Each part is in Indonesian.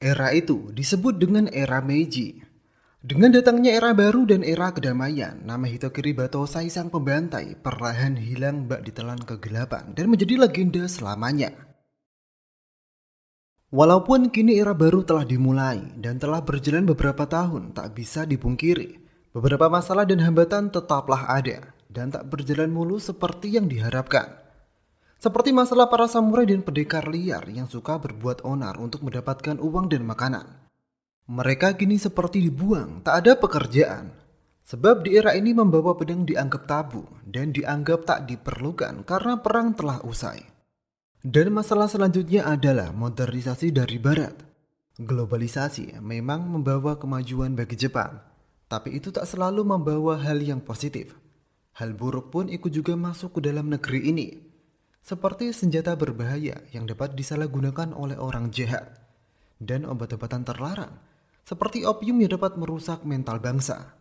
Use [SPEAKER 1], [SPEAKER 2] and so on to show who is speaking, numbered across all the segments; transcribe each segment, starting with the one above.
[SPEAKER 1] Era itu disebut dengan era Meiji. Dengan datangnya era baru dan era kedamaian, nama Hitokiri Batosai sang pembantai perlahan hilang bak ditelan kegelapan dan menjadi legenda selamanya. Walaupun kini era baru telah dimulai dan telah berjalan beberapa tahun, tak bisa dipungkiri. Beberapa masalah dan hambatan tetaplah ada dan tak berjalan mulus seperti yang diharapkan. Seperti masalah para samurai dan pendekar liar yang suka berbuat onar untuk mendapatkan uang dan makanan. Mereka kini seperti dibuang, tak ada pekerjaan. Sebab di era ini membawa pedang dianggap tabu dan dianggap tak diperlukan karena perang telah usai. Dan masalah selanjutnya adalah modernisasi dari barat. Globalisasi memang membawa kemajuan bagi Jepang, tapi itu tak selalu membawa hal yang positif. Hal buruk pun ikut juga masuk ke dalam negeri ini, seperti senjata berbahaya yang dapat disalahgunakan oleh orang jahat, dan obat-obatan terlarang, seperti opium yang dapat merusak mental bangsa.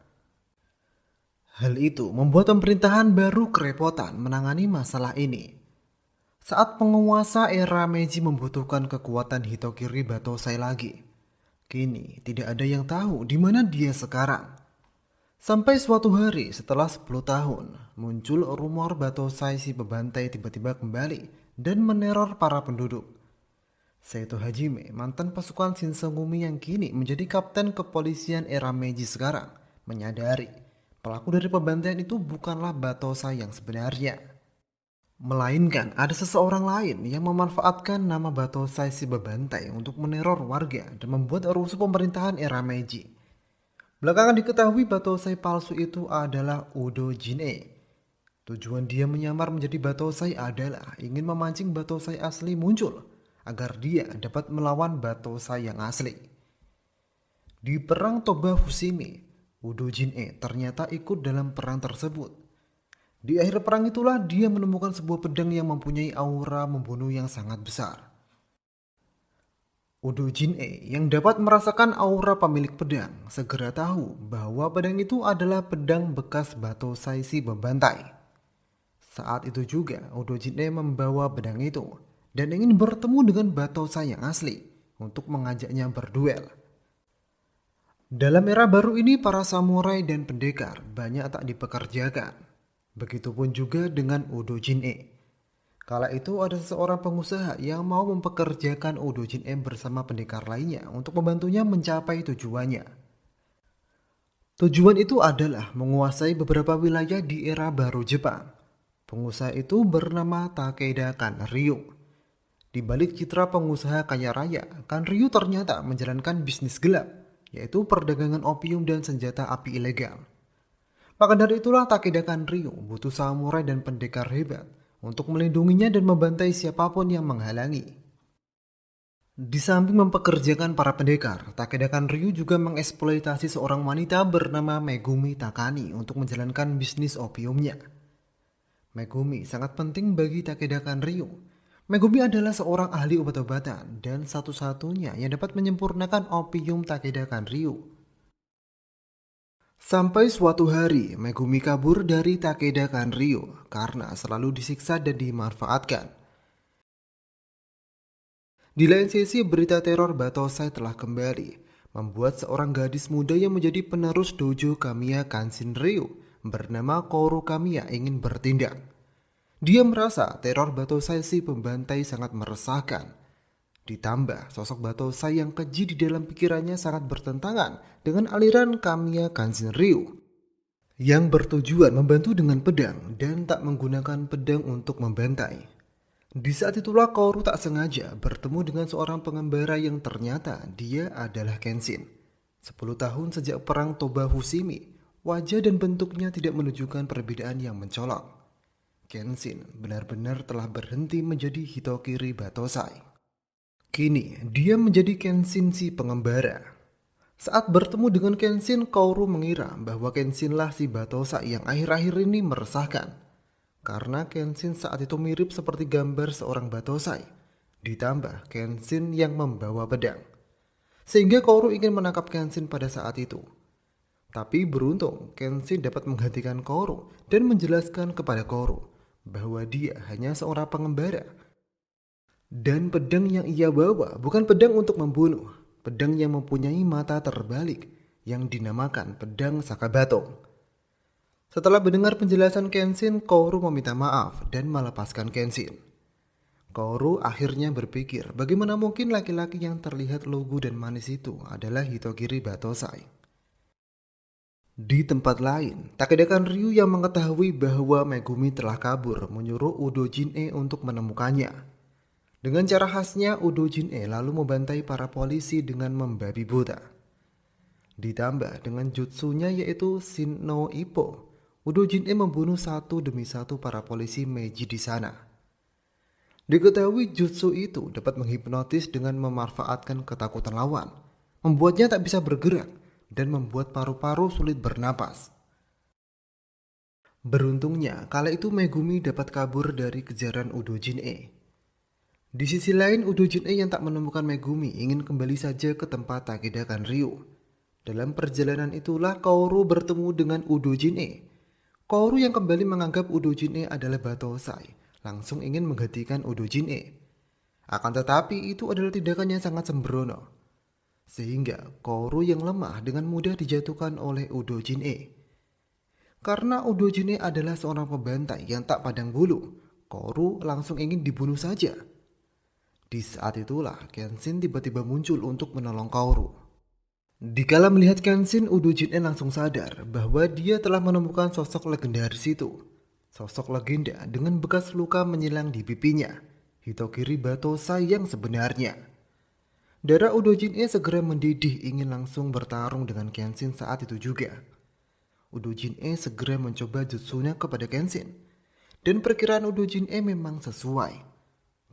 [SPEAKER 1] Hal itu membuat pemerintahan baru kerepotan menangani masalah ini. Saat penguasa era Meiji membutuhkan kekuatan Hitokiri Batosai lagi, kini tidak ada yang tahu di mana dia sekarang. Sampai suatu hari setelah 10 tahun, muncul rumor Batosai si pembantai tiba-tiba kembali dan meneror para penduduk. Seito Hajime, mantan pasukan Shinsengumi yang kini menjadi kapten kepolisian era Meiji sekarang, menyadari pelaku dari pembantaian itu bukanlah Batosai yang sebenarnya. Melainkan ada seseorang lain yang memanfaatkan nama Batosai si pembantai untuk meneror warga dan membuat rusuh pemerintahan era Meiji. Belakangan diketahui Batosai palsu itu adalah Udo Jin-e. Tujuan dia menyamar menjadi Batosai adalah ingin memancing Batosai asli muncul agar dia dapat melawan Batosai yang asli. Di perang Toba Fushimi, Udo Jin-e ternyata ikut dalam perang tersebut. Di akhir perang itulah dia menemukan sebuah pedang yang mempunyai aura membunuh yang sangat besar. Udo Jin-e yang dapat merasakan aura pemilik pedang segera tahu bahwa pedang itu adalah pedang bekas Batosai si pembantai. Saat itu juga Udo Jin-e membawa pedang itu dan ingin bertemu dengan Batosai yang asli untuk mengajaknya berduel. Dalam era baru ini para samurai dan pendekar banyak tak dipekerjakan. Begitupun juga dengan Udo Jin-e. Kala itu ada seseorang pengusaha yang mau mempekerjakan Udo Jin-e bersama pendekar lainnya untuk membantunya mencapai tujuannya. Tujuan itu adalah menguasai beberapa wilayah di era baru Jepang. Pengusaha itu bernama Takeda Kanryu. Di balik citra pengusaha kaya raya, Kanryu ternyata menjalankan bisnis gelap, yaitu perdagangan opium dan senjata api ilegal. Maka dari itulah Takeda Kanryu butuh samurai dan pendekar hebat untuk melindunginya dan membantai siapapun yang menghalangi. Di samping mempekerjakan para pendekar, Takeda Kanryu juga mengeksploitasi seorang wanita bernama Megumi Takani untuk menjalankan bisnis opiumnya. Megumi sangat penting bagi Takeda Kanryu. Megumi adalah seorang ahli obat-obatan dan satu-satunya yang dapat menyempurnakan opium Takeda Kanryu. Sampai suatu hari, Megumi kabur dari Takeda Kanryu karena selalu disiksa dan dimanfaatkan. Di lain sisi, berita teror Batosai telah kembali, membuat seorang gadis muda yang menjadi penerus dojo Kamiya Kanshin-ryu bernama Koru Kamiya ingin bertindak. Dia merasa teror Batosai si pembantai sangat meresahkan. Ditambah sosok Batosai yang keji di dalam pikirannya sangat bertentangan dengan aliran Kamiya Kanshin-ryu yang bertujuan membantu dengan pedang dan tak menggunakan pedang untuk membantai. Di saat itulah Koru tak sengaja bertemu dengan seorang pengembara yang ternyata dia adalah Kenshin. 10 tahun sejak perang Toba Fushimi, wajah dan bentuknya tidak menunjukkan perbedaan yang mencolok. Kenshin benar-benar telah berhenti menjadi Hitokiri Batosai. Kini dia menjadi Kenshin si pengembara. Saat bertemu dengan Kenshin, Kouru mengira bahwa Kenshinlah si Batosai yang akhir-akhir ini meresahkan. Karena Kenshin saat itu mirip seperti gambar seorang Batosai. Ditambah Kenshin yang membawa pedang. Sehingga Kouru ingin menangkap Kenshin pada saat itu. Tapi beruntung Kenshin dapat menggantikan Kouru dan menjelaskan kepada Kouru bahwa dia hanya seorang pengembara. Dan pedang yang ia bawa bukan pedang untuk membunuh, pedang yang mempunyai mata terbalik yang dinamakan pedang Sakabato. Setelah mendengar penjelasan Kenshin, Kaoru meminta maaf dan melepaskan Kenshin. Kaoru akhirnya berpikir bagaimana mungkin laki-laki yang terlihat lugu dan manis itu adalah Hitokiri Batosai. Di tempat lain, Takeda Ryu yang mengetahui bahwa Megumi telah kabur menyuruh Udo Jin-e untuk menemukannya. Dengan cara khasnya, Udo Jin-e lalu membantai para polisi dengan membabi buta. Ditambah dengan jutsunya yaitu Shin no Ippo, Udo Jin-e membunuh satu demi satu para polisi Meiji di sana. Diketahui jutsu itu dapat menghipnotis dengan memanfaatkan ketakutan lawan, membuatnya tak bisa bergerak, dan membuat paru-paru sulit bernapas. Beruntungnya, kala itu Megumi dapat kabur dari kejaran Udo Jin-e. Di sisi lain, Udo Jin-e yang tak menemukan Megumi ingin kembali saja ke tempat Takeda Ryu. Dalam perjalanan itulah Kaoru bertemu dengan Udo Jin-e. Kaoru yang kembali menganggap Udo Jin-e adalah Batosai, langsung ingin menghentikan Udo Jin-e. Akan tetapi itu adalah tindakan yang sangat sembrono, sehingga Kaoru yang lemah dengan mudah dijatuhkan oleh Udo Jin-e. Karena Udo Jin-e adalah seorang pembantai yang tak pandang bulu, Kaoru langsung ingin dibunuh saja. Di saat itulah Kenshin tiba-tiba muncul untuk menolong Kaoru. Dikala melihat Kenshin, Udo Jin-e langsung sadar bahwa dia telah menemukan sosok legendaris itu. Sosok legenda dengan bekas luka menyilang di pipinya, Hitokiri Batosai yang sebenarnya. Darah Udo Jin-e segera mendidih ingin langsung bertarung dengan Kenshin saat itu juga. Udo Jin-e segera mencoba jutsunya kepada Kenshin. Dan perkiraan Udo Jin-e memang sesuai.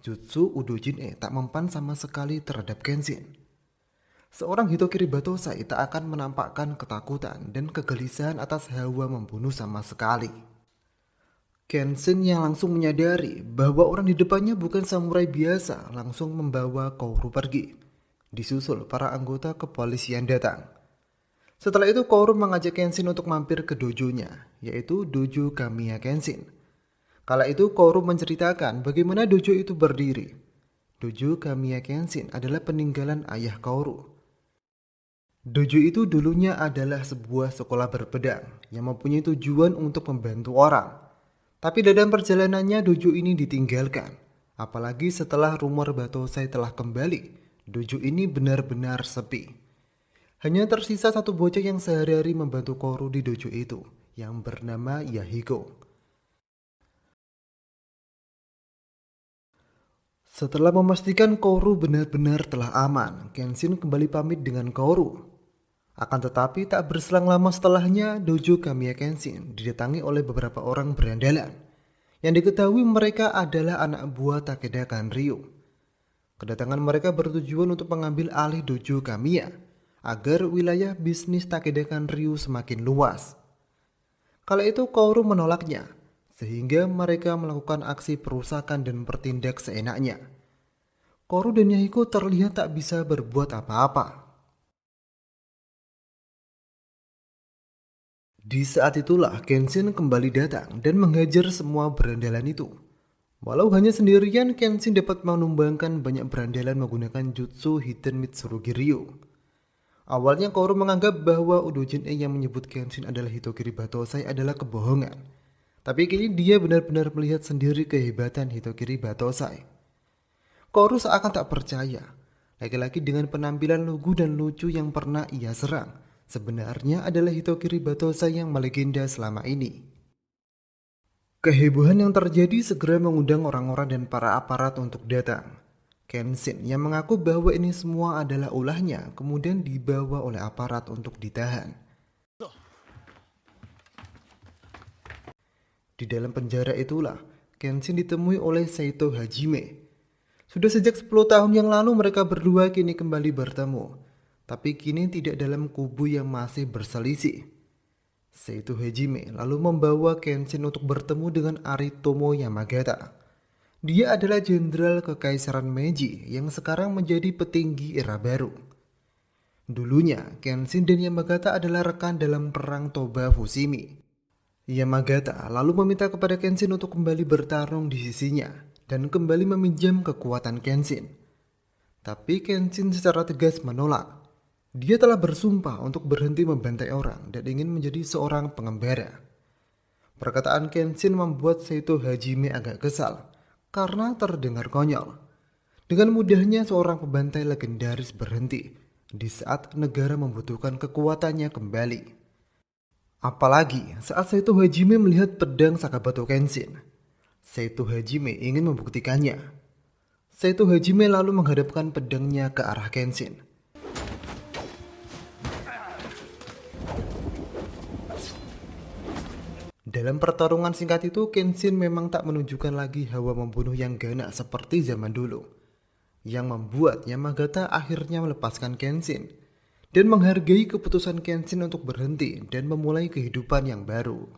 [SPEAKER 1] Jutsu Udo Jin-e tak mempan sama sekali terhadap Kenshin. Seorang Hitokiri Batosai tak akan menampakkan ketakutan dan kegelisahan atas hawa membunuh sama sekali. Kenshin yang langsung menyadari bahwa orang di depannya bukan samurai biasa langsung membawa Kaoru pergi. Disusul para anggota kepolisian datang. Setelah itu Kaoru mengajak Kenshin untuk mampir ke dojonya, yaitu Dojo Kamiya Kenshin. Kala itu Kaoru menceritakan bagaimana dojo itu berdiri. Dojo Kamiya Kenshin adalah peninggalan ayah Kaoru. Dojo itu dulunya adalah sebuah sekolah berpedang yang mempunyai tujuan untuk membantu orang. Tapi dalam perjalanannya dojo ini ditinggalkan, apalagi setelah rumor Batosai telah kembali. Dojo ini benar-benar sepi. Hanya tersisa satu bocah yang sehari-hari membantu Kaoru di dojo itu, yang bernama Yahiko. Setelah memastikan Kaoru benar-benar telah aman, Kenshin kembali pamit dengan Kaoru. Akan tetapi tak berselang lama setelahnya, Dojo Kamiya Kenshin didatangi oleh beberapa orang berandalan, yang diketahui mereka adalah anak buah Takeda Ryu. Kedatangan mereka bertujuan untuk mengambil alih Dojo Kamiya agar wilayah bisnis Takeda Ryu semakin luas. Kala itu Kaoru menolaknya, sehingga mereka melakukan aksi perusakan dan bertindak seenaknya. Kaoru dan Yahiko terlihat tak bisa berbuat apa-apa. Di saat itulah Kenshin kembali datang dan menghajar semua berandalan itu. Walau hanya sendirian, Kenshin dapat menumbangkan banyak berandalan menggunakan jutsu Hiden Mitsurugi Ryu. Awalnya Kaoru menganggap bahwa Udo Jin-e yang menyebut Kenshin adalah Hitokiri Batosai adalah kebohongan. Tapi kini dia benar-benar melihat sendiri kehebatan Hitokiri Batosai. Kaoru seakan tak percaya, laki-laki dengan penampilan lugu dan lucu yang pernah ia serang sebenarnya adalah Hitokiri Batosai yang melegenda selama ini. Kehebohan yang terjadi segera mengundang orang-orang dan para aparat untuk datang. Kenshin yang mengaku bahwa ini semua adalah ulahnya kemudian dibawa oleh aparat untuk ditahan. Di dalam penjara itulah Kenshin ditemui oleh Saito Hajime. Sudah sejak 10 tahun yang lalu mereka berdua kini kembali bertemu, tapi kini tidak dalam kubu yang masih berselisih. Saito Hajime lalu membawa Kenshin untuk bertemu dengan Aritomo Yamagata. Dia adalah jenderal kekaisaran Meiji yang sekarang menjadi petinggi era baru. Dulunya, Kenshin dan Yamagata adalah rekan dalam perang Toba Fushimi. Yamagata lalu meminta kepada Kenshin untuk kembali bertarung di sisinya dan kembali meminjam kekuatan Kenshin. Tapi Kenshin secara tegas menolak. Dia telah bersumpah untuk berhenti membantai orang dan ingin menjadi seorang pengembara. Perkataan Kenshin membuat Seito Hajime agak kesal karena terdengar konyol. Dengan mudahnya seorang pembantai legendaris berhenti di saat negara membutuhkan kekuatannya kembali. Apalagi saat Seito Hajime melihat pedang Sakabato Kenshin. Seito Hajime ingin membuktikannya. Seito Hajime lalu menghadapkan pedangnya ke arah Kenshin. Dalam pertarungan singkat itu, Kenshin memang tak menunjukkan lagi hawa membunuh yang ganas seperti zaman dulu, yang membuat Yamagata akhirnya melepaskan Kenshin dan menghargai keputusan Kenshin untuk berhenti dan memulai kehidupan yang baru.